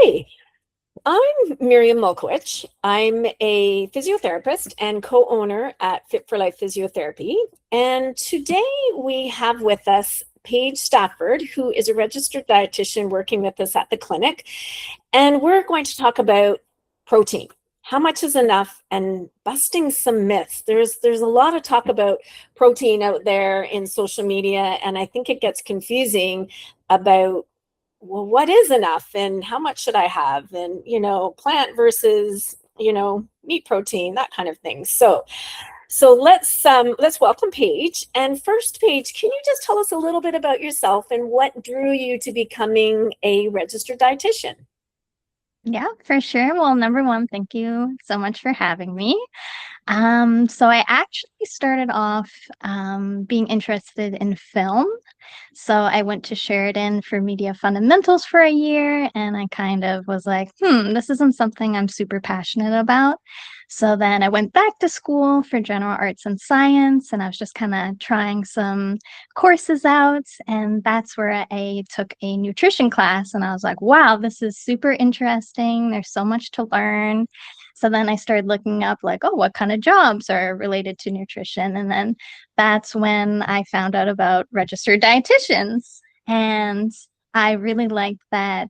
Hi, I'm Miriam Mulkewich. I'm a physiotherapist and co-owner at Fit for Life Physiotherapy. And today we have with us Paige Stafford, who is a registered dietitian working with us at the clinic. And we're going to talk about protein. How much is enough, and busting some myths. There's a lot of talk about protein out there in social media, and I think it gets confusing about, well, what is enough and how much should I have? And, plant versus, meat protein, that kind of thing. So let's welcome Paige. And first, Paige, can you just tell us a little bit about yourself and what drew you to becoming a registered dietitian? Yeah, for sure. Well, number one, thank you so much for having me. So I actually started off being interested in film. So I went to Sheridan for media fundamentals for a year, and I kind of was like, this isn't something I'm super passionate about. So then I went back to school for general arts and science, and I was just kind of trying some courses out. And that's where I took a nutrition class, and I was like, wow, this is super interesting. There's so much to learn. So then I started looking up, like, oh, what kind of jobs are related to nutrition? And then that's when I found out about registered dietitians. And I really liked that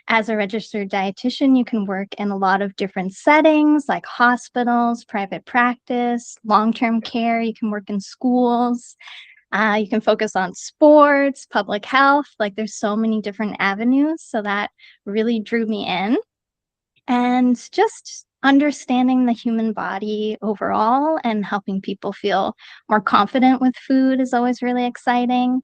as a registered dietitian, you can work in a lot of different settings like hospitals, private practice, long-term care. You can work in schools. You can focus on sports, public health. Like there's so many different avenues. So that really drew me in. And just understanding the human body overall and helping people feel more confident with food is always really exciting.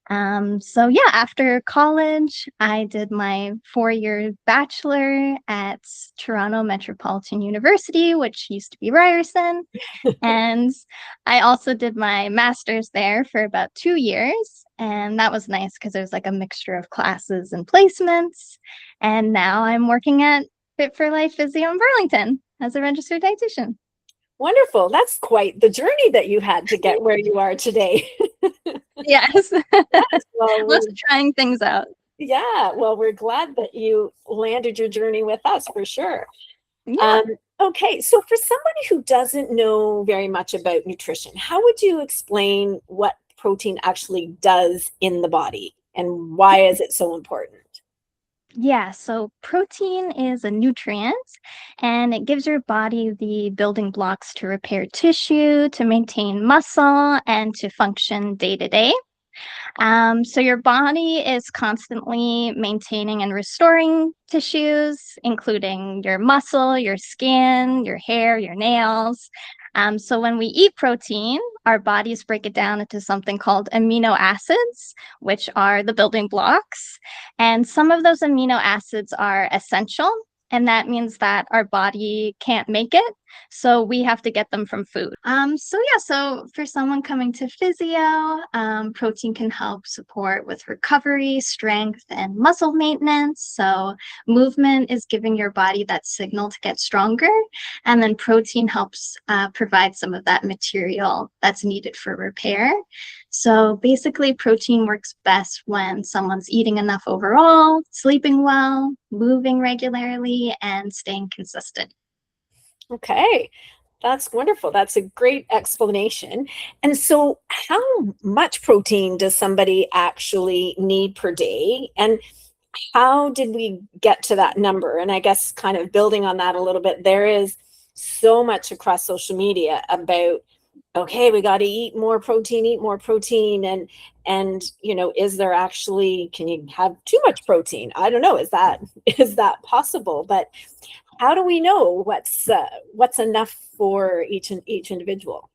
So yeah, after college, I did my 4-year bachelor at Toronto Metropolitan University, which used to be Ryerson. And I also did my master's there for about 2 years. And that was nice because it was like a mixture of classes and placements. And now I'm working at Fit for Life Physio in Burlington as a registered dietitian. Wonderful. That's quite the journey that you had to get where you are today. Yes. Yes. Well, Lots of trying things out. we're glad that you landed your journey with us for sure. Yeah. Um, okay, so for somebody who doesn't know very much about nutrition, how would you explain what protein actually does in the body and why is it so important? Yeah, so protein is a nutrient and it gives your body the building blocks to repair tissue, to maintain muscle, and to function day to day. So your body is constantly maintaining and restoring tissues, including your muscle, your skin, your hair, your nails. So when we eat protein, our bodies break it down into something called amino acids, which are the building blocks. And some of those amino acids are essential, and that means that our body can't make it. So we have to get them from food. So for someone coming to physio, protein can help support with recovery, strength, and muscle maintenance. So movement is giving your body that signal to get stronger. And then protein helps provide some of that material that's needed for repair. So basically, protein works best when someone's eating enough overall, sleeping well, moving regularly, and staying consistent. Okay, that's wonderful. That's a great explanation. And so, how much protein does somebody actually need per day? And how did we get to that number? And I guess kind of building on that a little bit, there is so much across social media about, okay, we got to eat more protein, and is there actually, can you have too much protein? I don't know. Is that possible? But how do we know what's enough for each individual?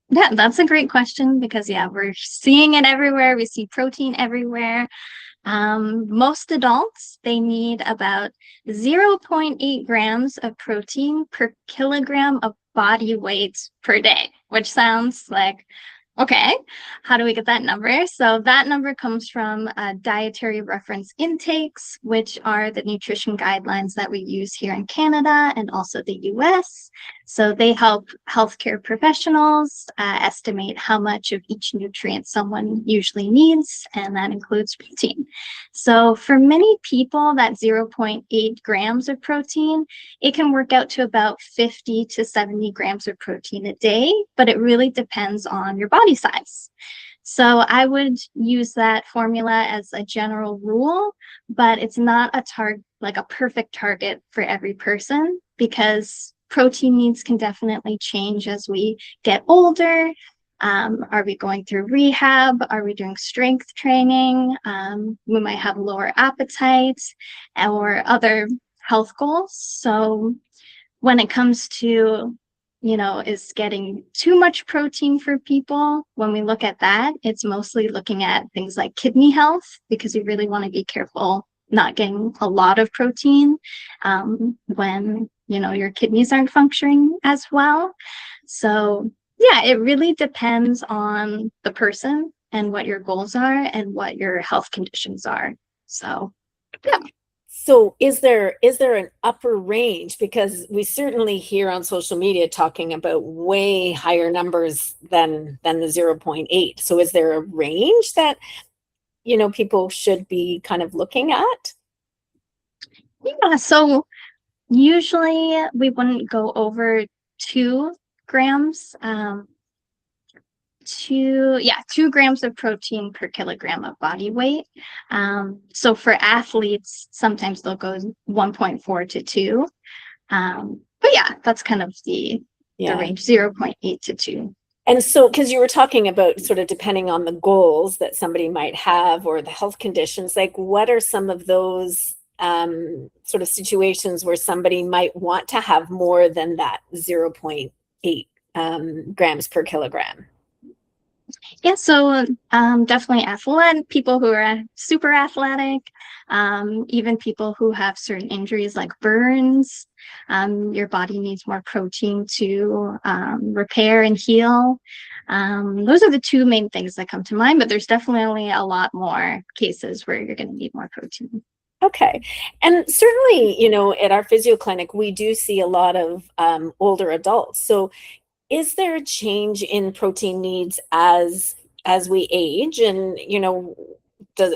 Yeah, that's a great question because, yeah, we're seeing it everywhere. We see protein everywhere. Most adults, they need about 0.8 grams of protein per kilogram of body weight per day, which sounds like Okay, how do we get that number? So that number comes from dietary reference intakes, which are the nutrition guidelines that we use here in Canada and also the US. So they help healthcare professionals estimate how much of each nutrient someone usually needs, and that includes protein. So for many people, that 0.8 grams of protein, it can work out to about 50 to 70 grams of protein a day, but it really depends on your body size. So I would use that formula as a general rule, but it's not like a perfect target for every person, because protein needs can definitely change as we get older. Are we going through rehab? Are we doing strength training? We might have lower appetite or other health goals. So when it comes to, is getting too much protein for people, when we look at that, it's mostly looking at things like kidney health, because you really want to be careful not getting a lot of protein when, your kidneys aren't functioning as well. So yeah, it really depends on the person and what your goals are and what your health conditions are. So yeah. So is there an upper range? Because we certainly hear on social media talking about way higher numbers than the 0.8. So is there a range that, people should be kind of looking at? Yeah, so usually we wouldn't go over 2 grams. 2 grams of protein per kilogram of body weight. So for athletes, sometimes they'll go 1.4 to 2. But yeah, that's kind of the range, 0.8 to 2. And so, because you were talking about sort of depending on the goals that somebody might have or the health conditions, like what are some of those sort of situations where somebody might want to have more than that 0.8 grams per kilogram? Yeah, so definitely people who are super athletic, even people who have certain injuries like burns. Your body needs more protein to repair and heal. Those are the 2 main things that come to mind, but there's definitely a lot more cases where you're going to need more protein. Okay. And certainly, at our physio clinic, we do see a lot of older adults. So is there a change in protein needs as we age? And,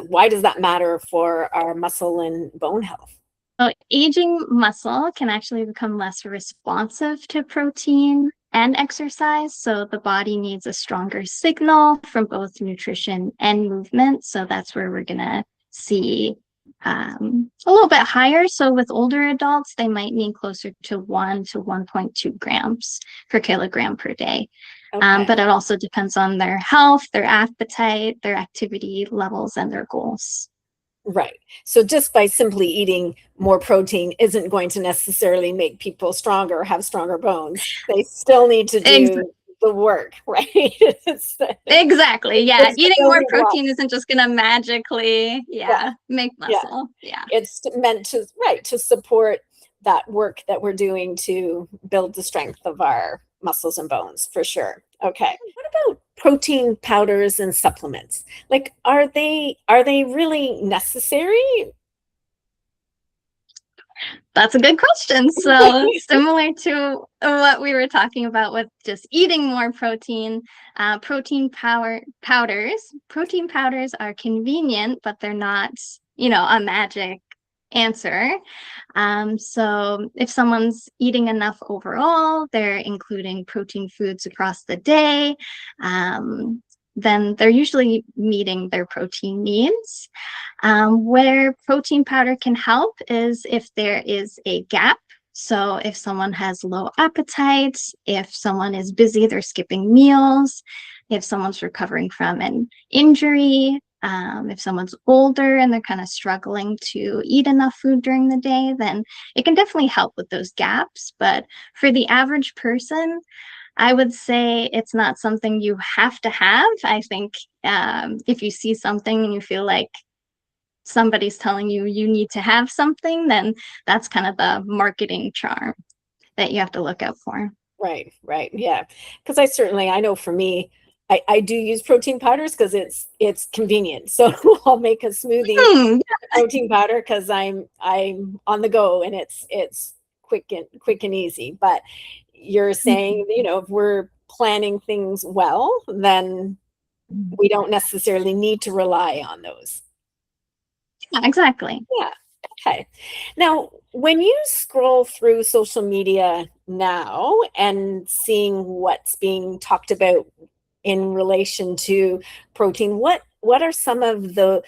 why does that matter for our muscle and bone health? So aging muscle can actually become less responsive to protein and exercise. So the body needs a stronger signal from both nutrition and movement. So that's where we're going to see a little bit higher. So with older adults, they might need closer to 1 to 1.2 grams per kilogram per day. Okay. But it also depends on their health, their appetite, their activity levels, and their goals. Right. So just by simply eating more protein isn't going to necessarily make people stronger or have stronger bones. They still need to do the work, right? Exactly. Yeah. It's Eating more protein isn't just going to magically, make muscle. Yeah. It's meant to, to support that work that we're doing to build the strength of our muscles and bones, for sure. Okay. What about protein powders and supplements? Like, are they really necessary? That's a good question. So similar to what we were talking about with just eating more protein, protein powders are convenient, but they're not, a magic answer. So if someone's eating enough overall, they're including protein foods across the day, then they're usually meeting their protein needs. Where protein powder can help is if there is a gap. So if someone has low appetite, if someone is busy, they're skipping meals, if someone's recovering from an injury, if someone's older and they're kind of struggling to eat enough food during the day, then it can definitely help with those gaps. But for the average person, I would say it's not something you have to have. I think if you see something and you feel like somebody's telling you you need to have something, then that's kind of the marketing charm that you have to look out for. Right. Yeah. Because I know for me, I do use protein powders because it's convenient. So I'll make a smoothie protein powder because I'm on the go and it's quick and easy. But you're saying, if we're planning things well, then we don't necessarily need to rely on those. Yeah, exactly. Yeah. Okay. Now, when you scroll through social media now and seeing what's being talked about in relation to protein, what are some of the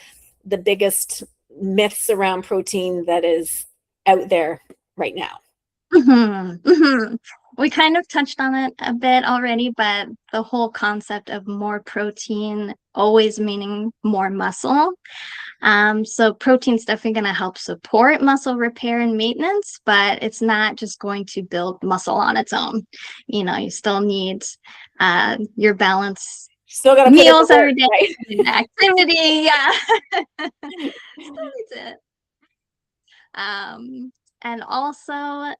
biggest myths around protein that is out there right now? We kind of touched on it a bit already, but the whole concept of more protein always meaning more muscle. So protein's definitely going to help support muscle repair and maintenance, but it's not just going to build muscle on its own. You still need your balance Still got to put in meals the every work, day, right? activity. Yeah. That's it. And also,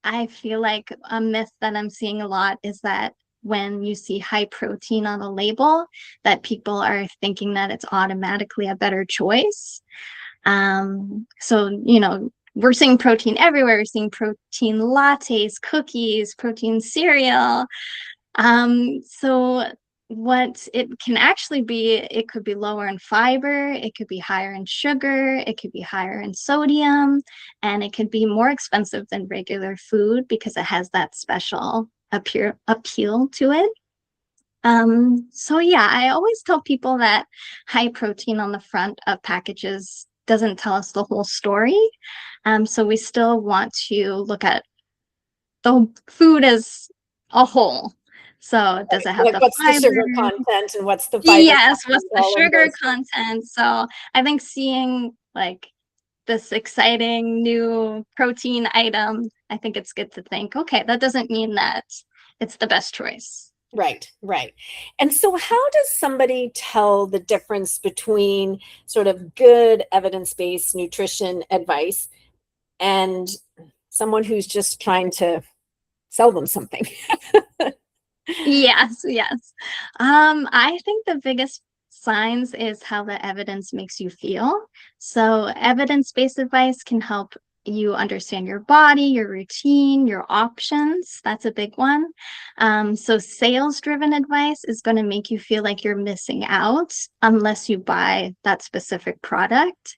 I feel like a myth that I'm seeing a lot is that when you see high protein on a label, that people are thinking that it's automatically a better choice. So, we're seeing protein everywhere. We're seeing protein lattes, cookies, protein cereal. So what it can actually be, it could be lower in fiber, it could be higher in sugar, it could be higher in sodium, and it could be more expensive than regular food because it has that special appeal to it. So yeah, I always tell people that high protein on the front of packages doesn't tell us the whole story. So we still want to look at the food as a whole. So does it have Like the what's the sugar fiber? content and what's the fiber Yes, what's content, the all of sugar those things. content? So I think seeing like this exciting new protein item, I think it's good to think, okay, that doesn't mean that it's the best choice. Right, right. And so how does somebody tell the difference between sort of good evidence-based nutrition advice and someone who's just trying to sell them something? Yes, yes. I think the biggest signs is how the evidence makes you feel. So evidence-based advice can help you understand your body, your routine, your options. That's a big one. So sales-driven advice is going to make you feel like you're missing out unless you buy that specific product.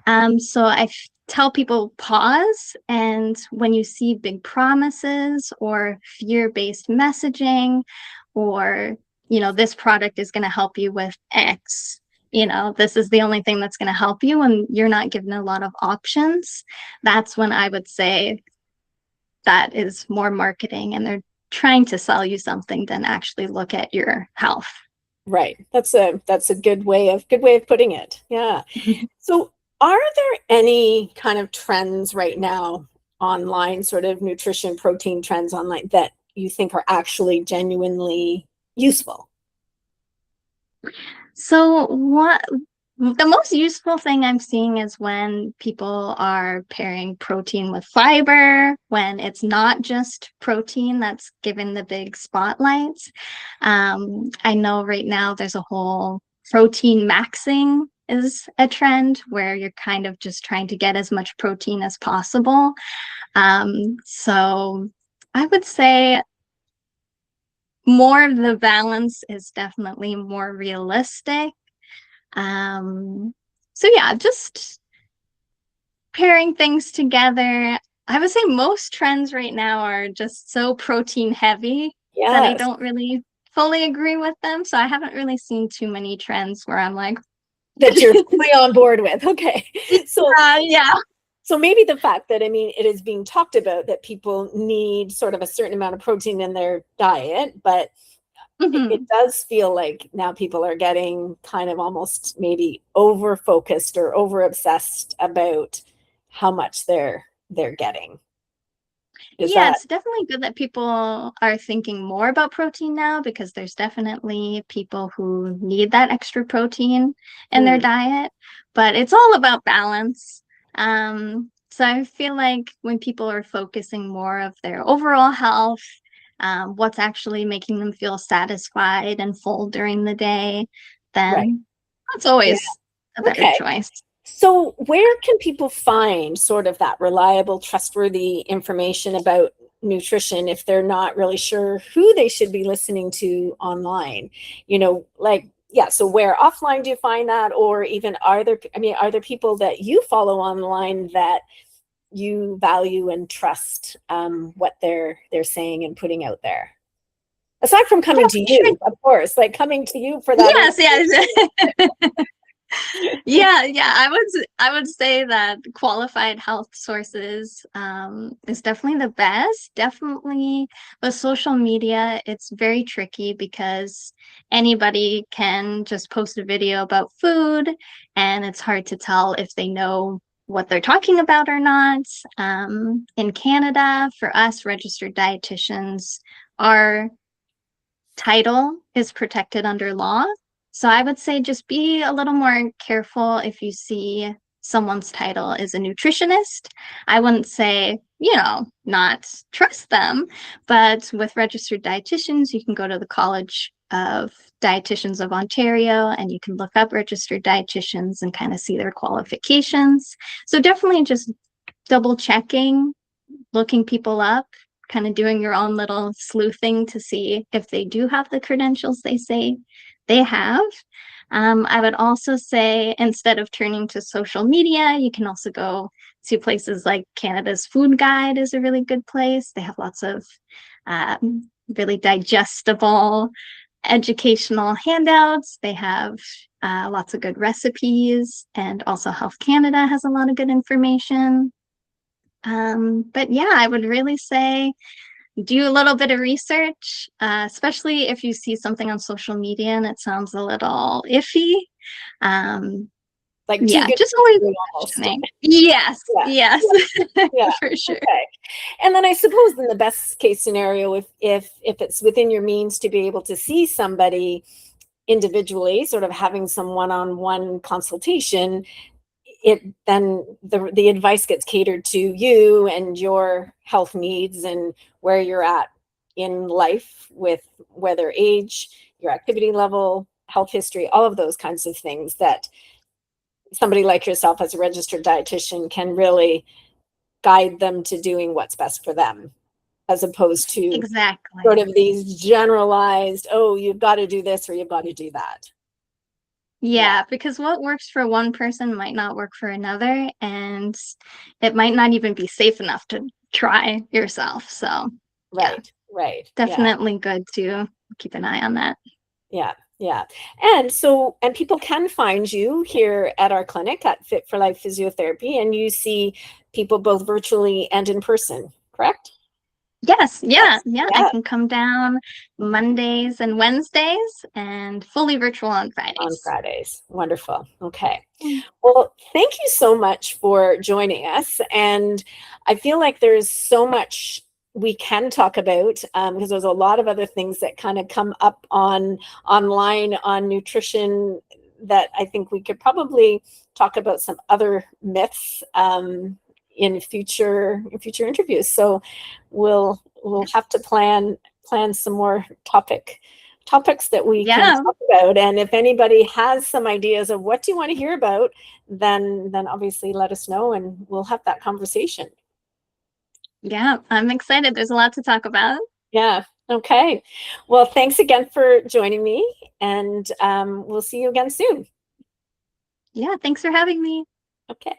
So I tell people pause, and when you see big promises or fear-based messaging, or this product is going to help you with X. This is the only thing that's going to help you, and you're not given a lot of options. That's when I would say that is more marketing, and they're trying to sell you something than actually look at your health. Right. That's a good way of putting it. Yeah. So are there any kind of trends right now online, sort of nutrition protein trends online that you think are actually genuinely useful? So what the most useful thing I'm seeing is when people are pairing protein with fiber, when it's not just protein that's given the big spotlight. I know right now there's a whole protein maxing is a trend where you're kind of just trying to get as much protein as possible. So I would say more of the balance is definitely more realistic. So yeah, just pairing things together. I would say most trends right now are just so protein heavy that I Yes, don't really fully agree with them. So I haven't really seen too many trends where I'm like, that you're fully on board with. Okay. So yeah. so maybe the fact that, I mean, it is being talked about that people need sort of a certain amount of protein in their diet, but it Mhm. does feel like now people are getting kind of almost maybe over focused or over obsessed about how much they're getting. Is Yeah, that it's definitely good that people are thinking more about protein now because there's definitely people who need that extra protein in their hmm, diet, but it's all about balance. So I feel like when people are focusing more of their overall health, what's actually making them feel satisfied and full during the day, Right. then that's always a better Okay. choice. So where can people find sort of that reliable, trustworthy information about nutrition if they're not really sure who they should be listening to online? Like, yeah, so where offline do you find that? Or even are there people that you follow online that you value and trust what they're saying and putting out there? Aside from coming to Sure. you, of course, like coming to you for that. Yes. Yeah. I would say that qualified health sources is definitely the best. Definitely with social media, it's very tricky because anybody can just post a video about food, and it's hard to tell if they know what they're talking about or not. In Canada, for us registered dietitians, our title is protected under law. So I would say just be a little more careful if you see someone's title is a nutritionist. I wouldn't say, not trust them, but with registered dietitians, you can go to the College of Dietitians of Ontario and you can look up registered dietitians and kind of see their qualifications. So definitely just double checking, looking people up, kind of doing your own little sleuthing to see if they do have the credentials they say they have. I would also say instead of turning to social media, you can also go to places like Canada's Food Guide is a really good place. They have lots of really digestible educational handouts. They have lots of good recipes, and also Health Canada has a lot of good information. But yeah, I would really say do a little bit of research, especially if you see something on social media and it sounds a little iffy. Like too Yeah, good just to be always true almost. questioning. Yes, Yeah. yes, Yeah. for sure. Okay. And then I suppose in the best case scenario, if it's within your means to be able to see somebody individually, sort of having some one-on-one consultation, then the advice gets catered to you and your health needs and where you're at in life, with whether age, your activity level, health history, all of those kinds of things that somebody like yourself as a registered dietitian can really guide them to doing what's best for them, as opposed to sort Exactly. of these generalized, oh, you've got to do this or you've got to do that. Yeah, Yeah, because what works for one person might not work for another, and it might not even be safe enough to try yourself. So, yeah, right. Yeah, definitely good to keep an eye on that. yeah, yeah. And people can find you here at our clinic at Fit for Life Physiotherapy, and you see people both virtually and in person, correct? Yes, Yes. yeah. I Yeah. can come down Mondays and Wednesdays and fully virtual on On Fridays. Fridays. Wonderful. Okay. Mm. Well, thank you so much for joining us. And I feel like there's so much we can talk about, because there's a lot of other things that kind of come up online on nutrition that I think we could probably talk about some other myths in future interviews. So we'll have to plan some more topics that we can Yeah, talk about. And if anybody has some ideas of what do you want to hear about, then obviously let us know and we'll have that conversation. yeah. I'm excited. There's a lot to talk about. Yeah. Okay. Well, thanks again for joining me, and we'll see you again soon. Yeah, thanks for having me. Okay.